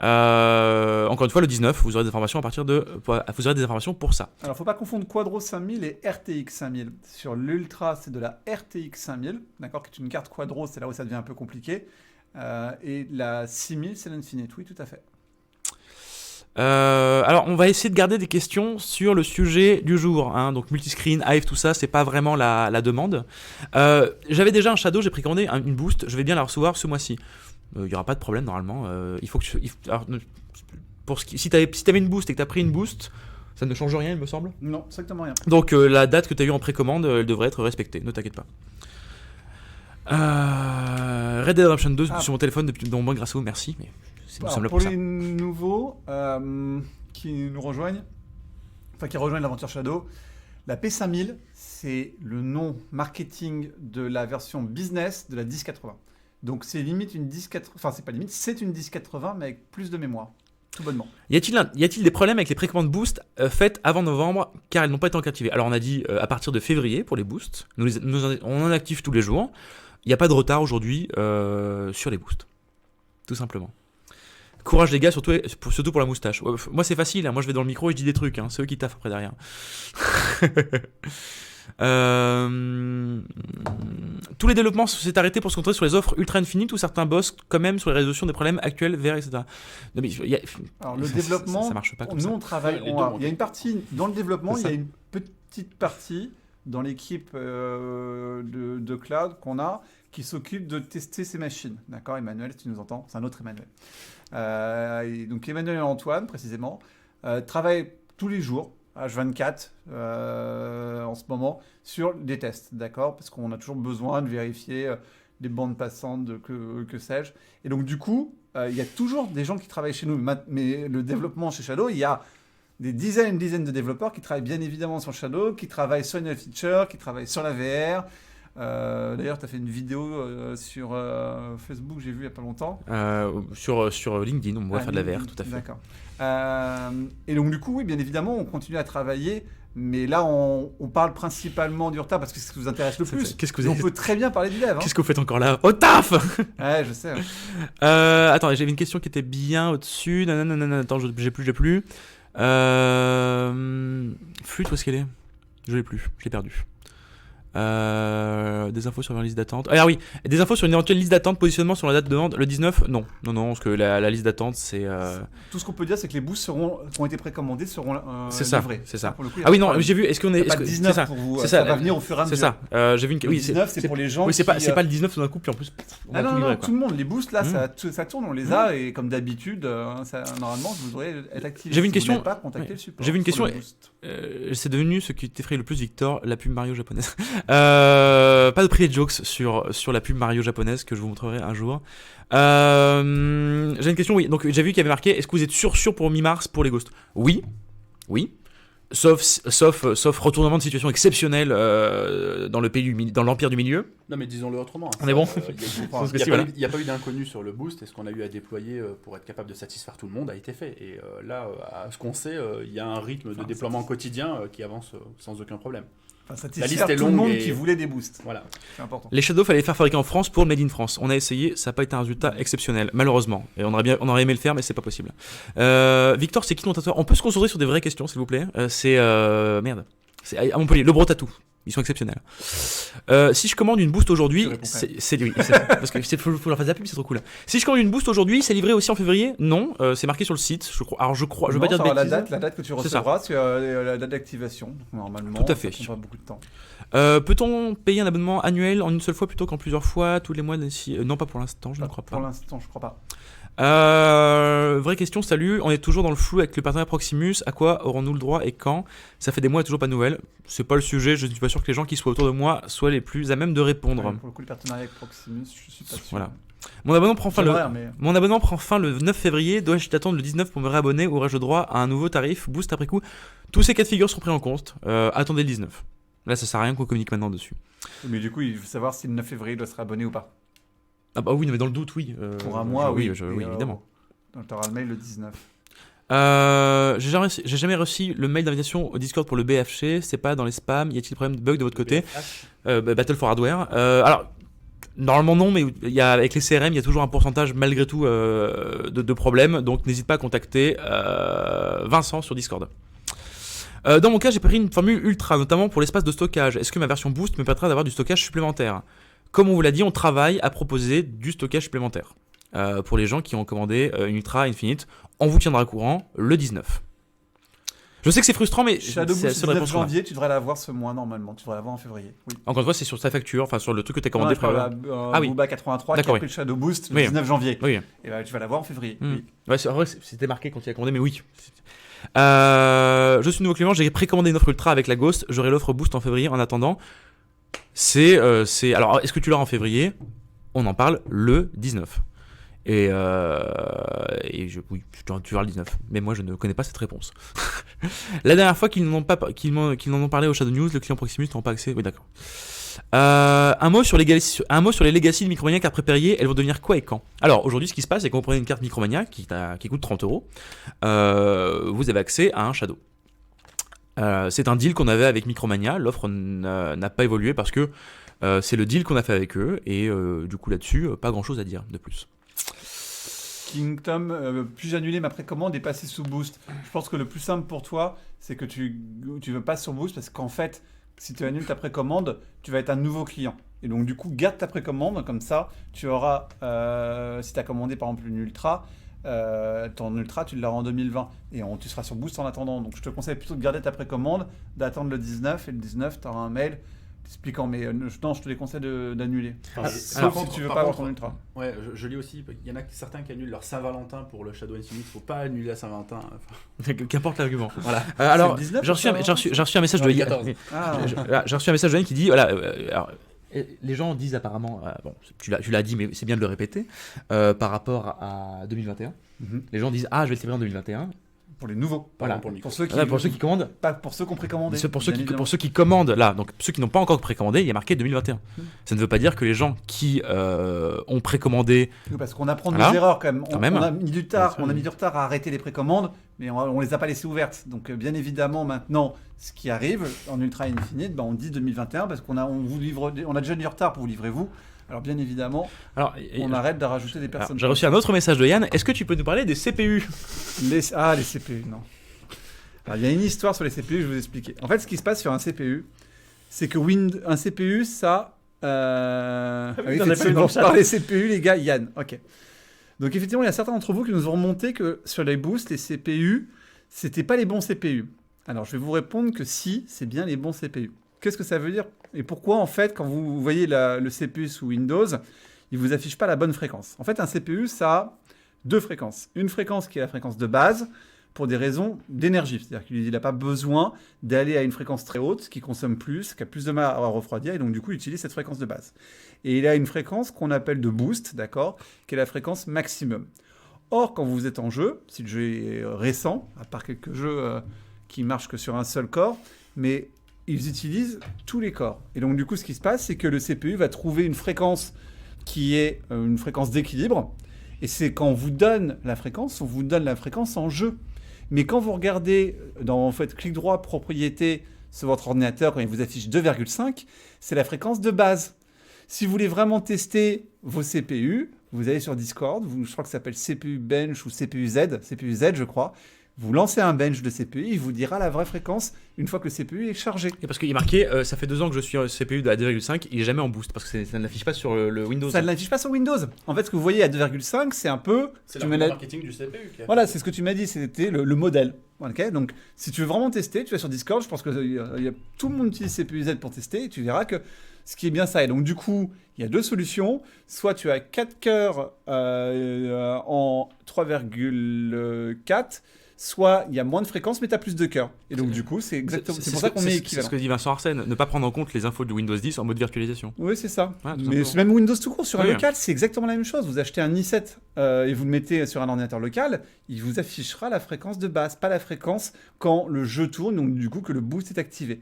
Encore une fois, le 19, vous aurez des informations vous aurez des informations pour ça. Alors, faut pas confondre Quadro 5000 et RTX 5000. Sur l'Ultra, c'est de la RTX 5000, d'accord, qui est une carte Quadro, c'est là où ça devient un peu compliqué. Et la 6000, c'est l'Infinite, oui, tout à fait. Alors on va essayer de garder des questions sur le sujet du jour, donc multiscreen, Hive, tout ça, c'est pas vraiment la demande. J'avais déjà un Shadow, j'ai précommandé une boost, je vais bien la recevoir ce mois-ci. Il y aura pas de problème normalement. Il faut que si t'avais une boost et que t'as pris une boost, ça ne change rien, il me semble. Non, exactement rien. Donc la date que t'as eue en précommande, elle devrait être respectée, ne t'inquiète pas. Red Dead Redemption 2 Ah. sur mon téléphone depuis de moins grâce à vous, merci. Mais nous sommes là pour pour ça. les nouveaux qui nous rejoignent, enfin qui rejoignent l'aventure Shadow, la P5000, c'est le nom marketing de la version business de la 1080. Donc c'est limite une 1080, enfin c'est pas limite, c'est une 1080 mais avec plus de mémoire. Tout bonnement. Y a-t-il des problèmes avec les précommandes boost faites avant novembre car elles n'ont pas été encore activées? Alors on a dit à partir de février pour les boosts, on en active tous les jours. Il n'y a pas de retard aujourd'hui sur les boosts, tout simplement. Courage les gars, surtout pour la moustache. Ouais, moi c'est facile, hein, moi je vais dans le micro et je dis des trucs, hein, c'est eux qui taffent après derrière. Tous les développements s'est arrêté pour se concentrer sur les offres ultra infinites ou certains bossent quand même sur les résolutions des problèmes actuels, vers, etc. Non, mais Alors le développement, ça marche pas comme nous ça. on travaille, Les deux il y a une partie dans le développement, C'est il y a ça. une petite partie dans l'équipe de cloud qu'on a qui s'occupe de tester ces machines. D'accord, Emmanuel, si tu nous entends, c'est un autre Emmanuel. Et donc Emmanuel et Antoine, précisément, travaillent tous les jours, H24, en ce moment, sur des tests, d'accord? Parce qu'on a toujours besoin de vérifier les bandes passantes, que sais-je. Et donc, du coup, il y a toujours des gens qui travaillent chez nous. Mais le développement chez Shadow, il y a des dizaines de développeurs qui travaillent bien évidemment sur Shadow, qui travaillent sur une feature, qui travaillent sur la VR. D'ailleurs, tu as fait une vidéo sur Facebook, j'ai vu il n'y a pas longtemps. Sur LinkedIn, on va faire de la VR, tout à fait. D'accord. Et donc, du coup, oui, bien évidemment, on continue à travailler. Mais là, on parle principalement du retard parce que c'est ce qui vous intéresse le plus. Qu'est-ce que vous Mais avez- on peut très bien parler du dev. Hein. Qu'est-ce que vous faites encore là? Au taf! Ouais, je sais. Attends, j'avais une question qui était bien au-dessus. Nanana, attends, j'ai plus. Flûte, où est-ce qu'elle est? Je l'ai plus, je l'ai perdu. Des infos sur une liste d'attente. Ah oui, des infos sur une éventuelle liste d'attente, positionnement sur la date de vente, le 19? Non, parce que la liste d'attente, c'est... Tout ce qu'on peut dire, c'est que les boosts qui ont été précommandés seront C'est ça, livrés. c'est ça. Pour le coup, Ah oui, non, il y a j'ai vu, est-ce qu'on est... pas de est-ce que- 19 c'est ça, pour vous. c'est Ça ça, va venir au fur et à c'est mesure. ça. J'ai vu une... Le Oui, 19, c'est pour les gens oui, c'est qui, pas le 19 tout d'un coup, puis en plus, on Ah a non, tout livré, non, quoi. tout le monde. Les boosts, là, Mmh. ça tourne, on les a, et comme d'habitude, normalement, vous devrez être activé. J'avais une Si vous question- n'êtes pas, contactez ouais. le support. J'avais une sur question- le boost. C'est devenu ce qui t'effraie le plus, Victor, la pub Mario japonaise. Pas de prix et de jokes sur la pub Mario japonaise que je vous montrerai un jour. J'ai une question, oui. Donc j'ai vu qu'il y avait marqué, est-ce que vous êtes sûr pour mi-mars pour les Ghosts? Oui. Sauf retournement de situation exceptionnel dans le pays dans l'empire du milieu. Non, mais disons-le autrement. On est bon. Il pense que si, voilà. n'y a pas eu d'inconnu sur le boost, et ce qu'on a eu à déployer pour être capable de satisfaire tout le monde a été fait. Et là, à ce qu'on sait, il y a un rythme de déploiement quotidien qui avance sans aucun problème. Enfin, La satisfaire liste est tout le longue monde et- qui voulait des boosts. Voilà. C'est important. Les Shadow, fallait les faire fabriquer en France pour le Made in France. On a essayé, ça n'a pas été un résultat exceptionnel, malheureusement. Et on aurait aimé le faire, mais c'est pas possible. Victor, c'est qui ton tatoueur? On peut se concentrer sur des vraies questions, s'il vous plaît. C'est merde. C'est à Montpellier, le Bro Tattoo. Ils sont exceptionnels. Si je commande une boost aujourd'hui, Tu réponds oui, parce que faut leur faire de la pub, c'est trop cool. Si je commande une boost aujourd'hui, c'est livré aussi en février? Non, c'est marqué sur le site. Je crois. Alors je veux pas dire de Non, ça aura bêtises. la date que tu C'est ça. recevras, c'est la date d'activation. Donc, normalement, Tout à fait. ça prendra beaucoup de temps. Peut-on payer un abonnement annuel en une seule fois plutôt qu'en plusieurs fois tous les mois d'ici Non, pas pour l'instant, je ne crois Pour pas. l'instant, je crois pas. Vraie question, salut. On est toujours dans le flou avec le partenaire Proximus. À quoi aurons-nous le droit et quand? Ça fait des mois et toujours pas de nouvelles. C'est pas le sujet. Je ne suis pas sûr que les gens qui soient autour de moi soient les plus à même de répondre. Pour le coup, le partenariat avec Proximus, je suis pas sûr. Voilà. Mon abonnement prend fin le 9 février. Dois-je attendre le 19 pour me réabonner ou aurais-je droit à un nouveau tarif boost après coup? Tous ces cas de figure sont pris en compte. Attendez le 19. Là, ça sert à rien qu'on communique maintenant dessus. Mais du coup, il faut savoir si le 9 février il doit se réabonner ou pas. Ah bah oui, mais dans le doute, oui. Pour un mois, oui. Oui, évidemment. Donc, tu auras le mail le 19. J'ai jamais reçu le mail d'invitation au Discord pour le BFC. C'est pas dans les spams. Y a-t-il problème de bug de votre côté? Battle for Hardware. Alors, normalement non, mais avec les CRM, il y a toujours un pourcentage malgré tout de problèmes. Donc, n'hésite pas à contacter Vincent sur Discord. Dans mon cas, j'ai pris une formule ultra, notamment pour l'espace de stockage. Est-ce que ma version Boost me permettra d'avoir du stockage supplémentaire? Comme on vous l'a dit, on travaille à proposer du stockage supplémentaire. Pour les gens qui ont commandé une Ultra Infinite, on vous tiendra au courant le 19. Je sais que c'est frustrant, mais Shadow c'est la Boost, seule 19 réponse qu'on a. janvier, tu devrais l'avoir ce mois normalement. Tu devrais l'avoir en février. Oui. Encore une fois, c'est sur sa facture, enfin sur le truc que tu as commandé. Je parle à oui. Booba 83 qui a D'accord, pris le Shadow Boost le Oui. 19 janvier. Oui. Et tu vas l'avoir en février. Oui. Ouais, c'est vrai, c'était marqué quand il a commandé, mais oui. Je suis nouveau client, j'ai précommandé une offre Ultra avec la Ghost, j'aurai l'offre Boost en février en attendant. Alors, est-ce que tu l'auras en février? on en parle le 19. Oui, tu verras le 19. Mais moi, je ne connais pas cette réponse. La dernière fois qu'ils n'en ont parlé au Shadow News, le client Proximus n'ont pas accès. Oui, d'accord. Un mot sur les legacy de Micromania carte prépayée, elles vont devenir quoi et quand? Alors aujourd'hui, ce qui se passe, c'est que quand vous prenez une carte Micromania qui coûte 30€, vous avez accès à un Shadow. C'est un deal qu'on avait avec Micromania. L'offre n'a pas évolué parce que c'est le deal qu'on a fait avec eux et du coup là-dessus, pas grand-chose à dire de plus. Kingdom, puis-je annuler ma précommande et passer sous Boost? Je pense que le plus simple pour toi, c'est que tu veux passer sur Boost parce qu'en fait, si tu annules ta précommande, tu vas être un nouveau client. Et donc, du coup, garde ta précommande, comme ça, tu auras, si tu as commandé par exemple une Ultra, ton Ultra, tu l'auras en 2020. Et tu seras sur Boost en attendant. Donc, je te conseille plutôt de garder ta précommande, d'attendre le 19. Et le 19, tu auras un mail expliquant. Mais non, je te les conseille d'annuler. Sauf si tu veux pas avoir ton Ultra. Ouais, je lis aussi, il y en a certains qui annulent leur Saint-Valentin pour le Shadow Infinite. Il ne faut pas annuler la Saint-Valentin. Qu'importe l'argument. Voilà. Alors, C'est le 19, j'ai reçu un message de Yann. J'ai reçu un message de Yann qui dit voilà, alors, les gens disent apparemment, bon, tu l'as dit, mais c'est bien de le répéter, par rapport à 2021. Les gens disent je vais le célébrer en 2021. Pour les nouveaux. Voilà. Pour ceux qui commandent. Pas pour ceux qui ont précommandé. Pour ceux qui commandent là, donc ceux qui n'ont pas encore précommandé, il y a marqué 2021. Ça ne veut pas dire que les gens qui ont précommandé. Oui, parce qu'on apprend de nos erreurs quand même. On a mis du Ouais, retard à arrêter les précommandes, mais on les a pas laissées ouvertes. Donc bien évidemment maintenant, ce qui arrive en Ultra Infinite, on dit 2021 parce on a déjà du retard pour vous livrer vous. Alors bien évidemment, on arrête de rajouter des personnes. J'ai reçu un autre message de Yann. Est-ce que tu peux nous parler des CPU? Les CPU, non. Alors, il y a une histoire sur les CPU, je vais vous expliquer. En fait, ce qui se passe sur un CPU, c'est que un CPU, ça... effectivement, par les CPU, les gars, Yann. Ok. Donc effectivement, il y a certains d'entre vous qui nous ont remonté que sur les boosts, les CPU, c'était pas les bons CPU. Alors, je vais vous répondre que si, c'est bien les bons CPU. Qu'est-ce que ça veut dire? Et pourquoi, en fait, quand vous voyez le CPU sous Windows, il ne vous affiche pas la bonne fréquence? En fait, un CPU, ça a deux fréquences. Une fréquence qui est la fréquence de base, pour des raisons d'énergie. C'est-à-dire qu'il n'a pas besoin d'aller à une fréquence très haute, qui consomme plus, qui a plus de mal à refroidir, et donc du coup, il utilise cette fréquence de base. Et il a une fréquence qu'on appelle de boost, d'accord, qui est la fréquence maximum. Or, quand vous êtes en jeu, si le jeu est récent, à part quelques jeux qui marchent que sur un seul corps, mais ils utilisent tous les corps. Et donc, du coup, ce qui se passe, c'est que le CPU va trouver une fréquence qui est une fréquence d'équilibre. Et c'est quand on vous donne la fréquence en jeu. Mais quand vous regardez dans clic droit, propriété sur votre ordinateur, quand il vous affiche 2,5, c'est la fréquence de base. Si vous voulez vraiment tester vos CPU, vous allez sur Discord, je crois que ça s'appelle CPU Bench ou CPU Z, je crois. Vous lancez un bench de CPU, il vous dira la vraie fréquence une fois que le CPU est chargé. Et parce qu'il est marqué, ça fait 2 ans que je suis CPU à 2,5, il est jamais en boost parce que ça ne l'affiche pas sur le Windows. Ça ne l'affiche pas sur Windows. En fait, ce que vous voyez à 2,5, c'est un peu... C'est le marketing du CPU. Voilà, c'est ce que tu m'as dit, c'était le modèle. Okay, donc, si tu veux vraiment tester, tu vas sur Discord, je pense que tout le monde utilise CPU Z pour tester, et tu verras que ce qui est bien ça. Et donc, du coup, il y a deux solutions. Soit tu as 4 cœurs en 3,4, soit il y a moins de fréquences, mais tu as plus de cœurs. Et donc, du coup, c'est exactement c'est pour ça qu'on est équivalent. C'est ce que dit Vincent Arsène, ne pas prendre en compte les infos de Windows 10 en mode virtualisation. Oui, c'est ça. Ouais, mais c'est même Windows tout court. Sur un local, c'est exactement la même chose. Vous achetez un i7 et vous le mettez sur un ordinateur local, il vous affichera la fréquence de base, pas la fréquence quand le jeu tourne, donc du coup que le boost est activé.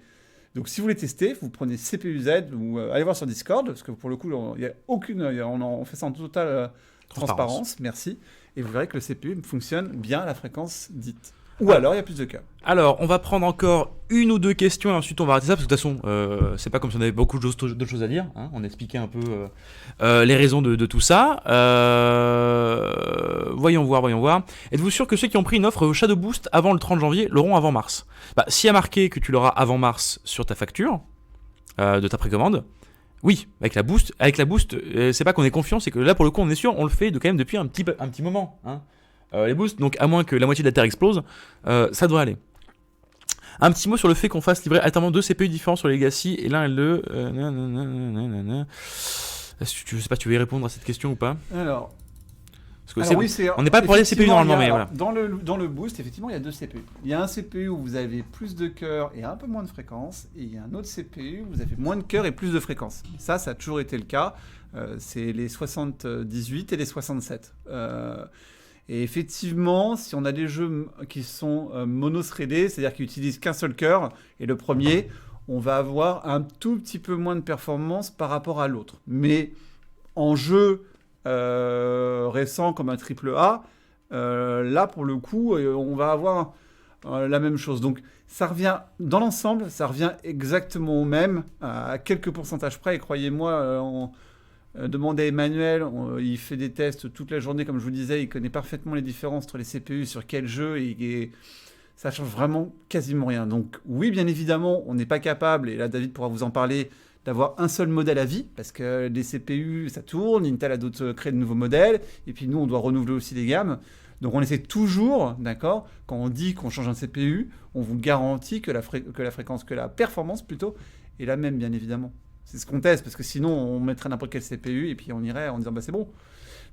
Donc si vous voulez tester, vous prenez CPU Z ou allez voir sur Discord, parce que pour le coup, il y a aucune, on fait ça en totale transparence, merci. Et vous verrez que le CPU fonctionne bien à la fréquence dite. Ou alors, il y a plus de cœurs. Alors, on va prendre encore une ou deux questions et ensuite on va arrêter ça parce que de toute façon, c'est pas comme si on avait beaucoup d'autres choses à dire. Hein. On a expliqué un peu les raisons de tout ça. Voyons voir. Êtes-vous sûr que ceux qui ont pris une offre Shadow Boost avant le 30 janvier l'auront avant mars? S'il y a marqué que tu l'auras avant mars sur ta facture de ta précommande, oui, avec la Boost, c'est pas qu'on est confiant, c'est que là pour le coup on est sûr, on le fait quand même depuis un petit moment. Hein. Les boosts, donc à moins que la moitié de la Terre explose, ça devrait aller. Un petit mot sur le fait qu'on fasse livrer alternant 2 CPU différents sur les Legacy, et l'un et le... Je sais pas, tu veux y répondre à cette question ou pas? Alors... Parce que Alors c'est- oui, c'est- on n'est pas pour les CPU effectivement, normalement, il y a- mais voilà. Dans le boost, effectivement, il y a 2 CPU. Il y a un CPU où vous avez plus de cœur et un peu moins de fréquence, et il y a un autre CPU où vous avez moins de cœur et plus de fréquence. Ça a toujours été le cas. C'est les 78 et les 67. Et effectivement, si on a des jeux qui sont mono-threadés, c'est-à-dire qui utilisent qu'un seul cœur, et le premier, on va avoir un tout petit peu moins de performance par rapport à l'autre. Mais en jeu récent comme un AAA, là pour le coup, on va avoir la même chose. Donc ça revient, dans l'ensemble, ça revient exactement au même, à quelques pourcentages près. Et croyez-moi, demandez à Emmanuel, il fait des tests toute la journée, comme je vous disais, il connaît parfaitement les différences entre les CPU sur quel jeu, et ça change vraiment quasiment rien. Donc oui, bien évidemment, on n'est pas capable, et là David pourra vous en parler, d'avoir un seul modèle à vie, parce que les CPU, ça tourne, Intel a d'autres créé de nouveaux modèles, et puis nous, on doit renouveler aussi les gammes. Donc on essaie toujours, d'accord, quand on dit qu'on change un CPU, on vous garantit que la fréquence, que la performance plutôt, est la même, bien évidemment. C'est ce qu'on teste, parce que sinon on mettrait n'importe quel CPU et puis on irait en disant bah c'est bon.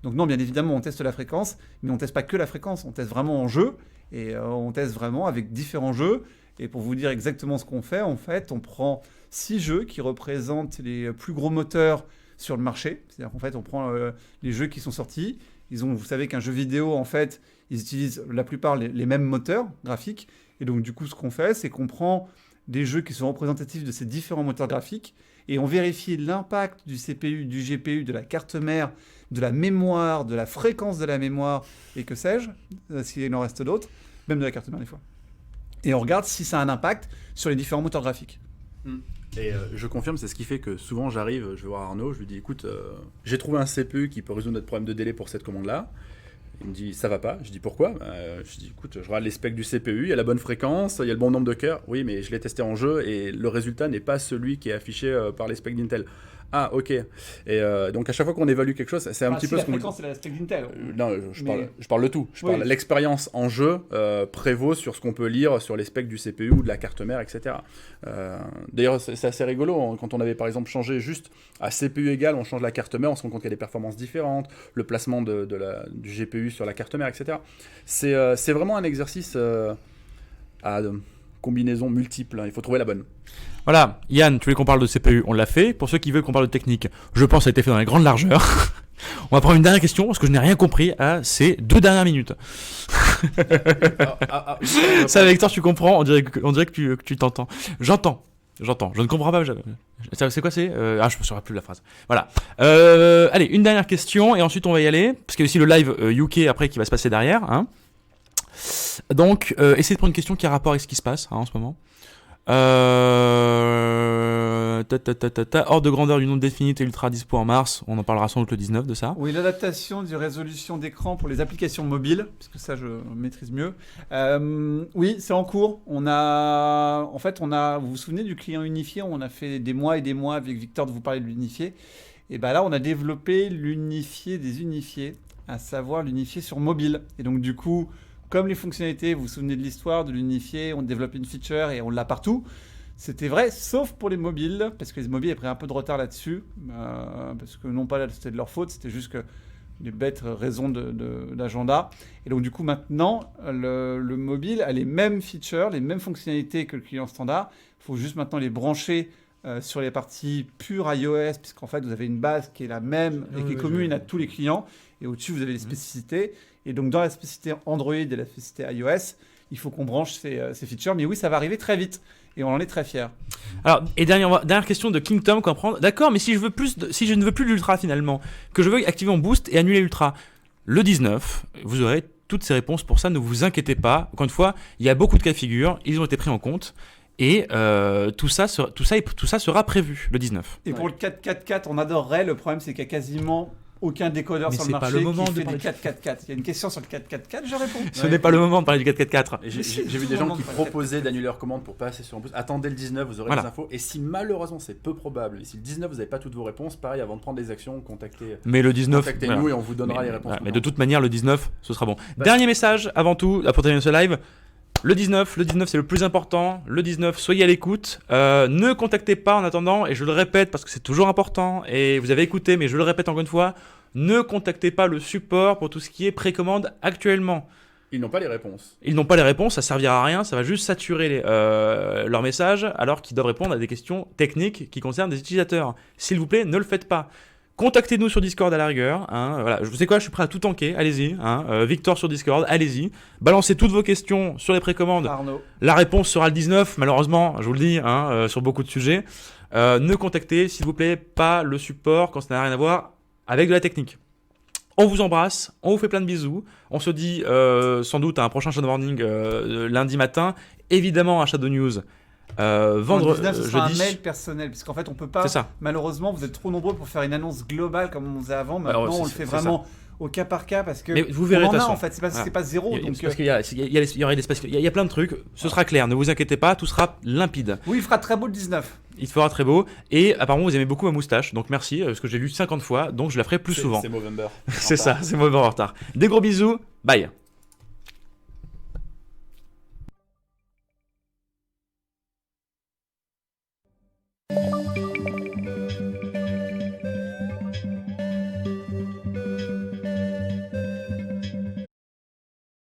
Donc non, bien évidemment, on teste la fréquence, mais on teste pas que la fréquence, on teste vraiment en jeu, et on teste vraiment avec différents jeux. Et pour vous dire exactement ce qu'on fait, en fait, on prend 6 jeux qui représentent les plus gros moteurs sur le marché. C'est-à-dire qu'en fait, on prend les jeux qui sont sortis. Vous savez qu'un jeu vidéo, en fait, ils utilisent la plupart les mêmes moteurs graphiques. Et donc, du coup, ce qu'on fait, c'est qu'on prend des jeux qui sont représentatifs de ces différents moteurs graphiques et on vérifie l'impact du CPU, du GPU, de la carte mère, de la mémoire, de la fréquence de la mémoire et que sais-je, s'il en reste d'autres, même de la carte mère des fois. Et on regarde si ça a un impact sur les différents moteurs graphiques. Et je confirme, c'est ce qui fait que souvent j'arrive, je vais voir Arnaud, je lui dis écoute, j'ai trouvé un CPU qui peut résoudre notre problème de délai pour cette commande-là. Il me dit ça va pas. Je dis pourquoi Je dis écoute, je regarde les specs du CPU, il y a la bonne fréquence, il y a le bon nombre de cœurs. Oui, mais je l'ai testé en jeu et le résultat n'est pas celui qui est affiché par les specs d'Intel. Ah, ok. Et donc à chaque fois qu'on évalue quelque chose, c'est un petit peu la ce qu'on. fréquence, c'est la spec d'Intel. Non, je parle de tout. L'expérience en jeu prévaut sur ce qu'on peut lire sur les specs du CPU ou de la carte mère, etc. D'ailleurs, c'est assez rigolo. Hein, quand on avait par exemple changé juste à CPU égale, on change la carte mère, on se rend compte qu'il y a des performances différentes, le placement du GPU sur la carte mère, etc. C'est vraiment un exercice à combinaison multiple. Hein. Il faut trouver la bonne. Voilà, Yann, tu voulais qu'on parle de CPU, on l'a fait. Pour ceux qui veulent qu'on parle de technique, je pense que ça a été fait dans la grande largeur. On va prendre une dernière question, parce que je n'ai rien compris à ces 2 dernières minutes. Ça, Victor, tu comprends, on dirait que tu t'entends. J'entends, je ne comprends pas. C'est quoi, c'est je ne me souviens plus de la phrase. Voilà. Allez, une dernière question, et ensuite on va y aller, parce qu'il y a aussi le live UK après qui va se passer derrière. Hein. Donc, essayez de prendre une question qui a rapport avec ce qui se passe en ce moment. Hors de grandeur du nombre Definite et Ultra dispo en mars, on en parlera sans doute le 19 de ça. Oui, l'adaptation du résolution d'écran pour les applications mobiles, puisque ça je maîtrise mieux. Oui, c'est en cours. Vous vous souvenez du client unifié, on a fait des mois et des mois avec Victor de vous parler de l'unifié. Et ben là, on a développé l'unifié des unifiés, à savoir l'unifié sur mobile. Et donc du coup, comme les fonctionnalités, vous vous souvenez de l'histoire de l'unifié, on développe une feature et on l'a partout. C'était vrai, sauf pour les mobiles, parce que les mobiles ont pris un peu de retard là-dessus, parce que non pas c'était de leur faute, c'était juste que des bêtes raisons d'agenda. Et donc du coup maintenant, le mobile a les mêmes features, les mêmes fonctionnalités que le client standard. Il faut juste maintenant les brancher sur les parties pures iOS, puisqu'en fait vous avez une base qui est la même et qui est commune à tous les clients. Et au-dessus vous avez les spécificités. Et donc dans la spécificité Android et la spécificité iOS, il faut qu'on branche ces features. Mais oui, ça va arriver très vite. Et on en est très fiers. Alors, et dernière question de King Tom, comprendre. D'accord, mais si je ne veux plus l'Ultra finalement, que je veux activer mon boost et annuler l'Ultra, le 19, vous aurez toutes ces réponses pour ça, ne vous inquiétez pas. Encore une fois, il y a beaucoup de cas de figure, ils ont été pris en compte. Et tout ça sera prévu le 19. Et pour le 444, on adorerait. Le problème, c'est qu'il y a quasiment aucun décodeur sur le marché qui fait des 444. Il y a une question sur le 444, je réponds. Ce n'est pas le moment de parler du 444. J'ai vu des gens qui proposaient d'annuler leur commande pour passer sur un boost. Attendez le 19, vous aurez des infos. Et si malheureusement, c'est peu probable, si le 19, vous n'avez pas toutes vos réponses, pareil, avant de prendre des actions, contactez-nous et on vous donnera les réponses. Mais de toute manière, le 19, ce sera bon. Dernier message avant tout, pour terminer ce live. Le 19 c'est le plus important. Le 19, soyez à l'écoute. Ne contactez pas en attendant, et je le répète parce que c'est toujours important, et vous avez écouté, mais je le répète encore une fois, ne contactez pas le support pour tout ce qui est précommande actuellement. Ils n'ont pas les réponses. Ils n'ont pas les réponses, ça servira à rien, ça va juste saturer leurs messages alors qu'ils doivent répondre à des questions techniques qui concernent des utilisateurs. S'il vous plaît, ne le faites pas. Contactez-nous sur Discord à la rigueur. Voilà. Je sais quoi, je suis prêt à tout tanker, allez-y. Victor sur Discord, allez-y. Balancez toutes vos questions sur les précommandes. Arnaud. La réponse sera le 19, malheureusement, je vous le dis, sur beaucoup de sujets. Ne contactez, s'il vous plaît, pas le support quand ça n'a rien à voir avec de la technique. On vous embrasse, on vous fait plein de bisous. On se dit sans doute à un prochain Shadow Morning lundi matin. Évidemment, un Shadow News vendredi. Ce sera jeudi. un mail personnel, puisqu'en fait, on peut pas. C'est ça. Malheureusement, vous êtes trop nombreux pour faire une annonce globale comme on faisait avant. Maintenant, Alors, on le fait vraiment au cas par cas parce que Mais vous verrez, on de en toute a façon. en fait. C'est pas zéro. Il y a- Donc, parce qu'il y a, il y a plein de trucs. Ce sera clair, ne vous inquiétez pas, tout sera limpide. oui, il fera très beau le 19. Il fera très beau. Et apparemment, vous aimez beaucoup ma moustache, donc merci, parce que j'ai lu 50 fois, donc je la ferai plus souvent. C'est Movember. C'est ça, c'est moi en retard. Des gros bisous, bye.